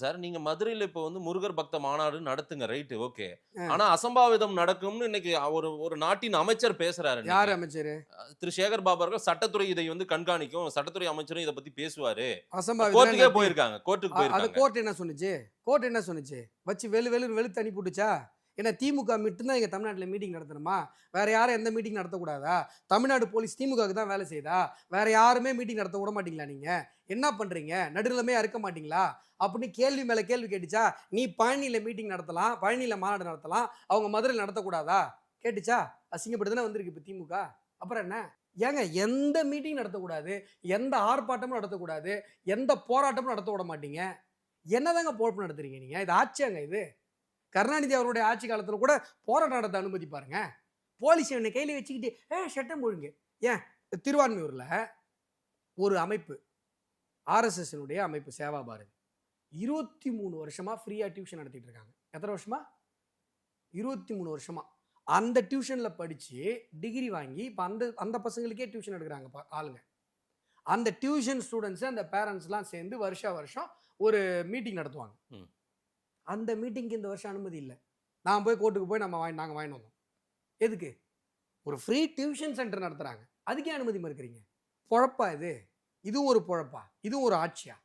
Sir, நீங்க மதுரையில இப்ப வந்து முருகர் பக்த மாநாடு நடத்துங்க. Right okay. ஆனா அசம்பாவிதம் நடக்கும்னு இன்னைக்கு ஒரு ஒரு நாட்டின் அமைச்சர் பேசுறாரு யாரு இன்னைக்கு. அமைச்சரு? திரு சேகர் பாபு அவர்கள் சட்டத்துறை இதை வந்து கண்காணிக்கும். சட்டத்துறை அமைச்சரும் இத பத்தி பேசுவாரு. அசம்பாவிதம்னா கோர்ட்டுக்கே என்னது? போயிருக்காங்க. கோர்ட்டுக்கு அது போயிருக்காங்க. கோர்ட் என்ன சொன்னுச்சு? கோர்ட் என்ன சொன்னுச்சு? வச்சு வெளுன்னு வெளுத்து அனுப்பிவுட்டுச்சா? ஏன்னா திமுக மட்டும் தான் இங்க தமிழ்நாட்டுல மீட்டிங் நடத்தணுமா? வேற யாரும் எந்த மீட்டிங் நடத்தக்கூடாதா? தமிழ்நாடு போலீஸ் திமுகவுக்கு தான் வேலை செய்யுதா? வேற யாருமே மீட்டிங் நடத்த விட மாட்டீங்களா நீங்க? என்ன பண்றீங்க? நடுநிலைமையா இருக்க மாட்டீங்களா? அப்படின்னு கேள்வி மேல கேள்வி கேட்டுச்சா? நீ பழனியில மீட்டிங் நடத்தலாம், பழனியில மாநாடு நடத்தலாம், அவங்க மதுரையில நடத்தக்கூடாதா? கேட்டுச்சா? அசிங்கப்பட்டு தானே வந்திருக்கு இப்ப திமுக. அப்புறம் என்ன? ஏங்க எந்த மீட்டிங் நடத்தக்கூடாது, எந்த ஆர்ப்பாட்டமும் நடத்தக்கூடாது, எந்த போராட்டமும் நடத்த விட மாட்டீங்க. என்னதாங்க பொழப்பு நடத்துறீங்க நீங்க? இது ஆட்சியாங்க இது? கருணாநிதி அவருடைய ஆட்சி காலத்துல கூட போராட்டம் நடத்த அனுமதி பாருங்க. போலீஸ் இவனை கையில வச்சுக்கிட்டு சட்டம் ஒழுங்கு. ஏன் திருவான்மியூர்ல ஒரு அமைப்பு ஆர்எஸ்எஸ்னுடைய அமைப்பு சேவா பாரதி 23 வருஷமா ஃப்ரீயா டியூஷன் நடத்திட்டு இருக்காங்க. எத்தனை வருஷமா? 23 வருஷமா. அந்த டியூஷன்ல படிச்சு டிகிரி வாங்கி இப்ப அந்த அந்த பசங்களுக்கே டியூஷன் எடுக்கிறாங்க ஆளுங்க. அந்த டியூஷன் ஸ்டூடெண்ட்ஸ் அந்த பேரண்ட்ஸ்லாம் சேர்ந்து வருஷம் ஒரு மீட்டிங் நடத்துவாங்க. அந்த மீட்டிங்க்கு இந்த வருஷம் அனுமதி இல்ல. நான் போய் கோர்ட்டுக்கு போய் நாங்க வாங்கிட்டு வந்தோம். எதுக்கு? ஒரு ஃப்ரீ டியூஷன் சென்டர் நடத்துறாங்க. அதுக்கே அனுமதி மறுக்கிறீங்க. பொழப்பா இது? இதுவும் ஒரு பொழப்பா? இதுவும் ஒரு ஆட்சியா?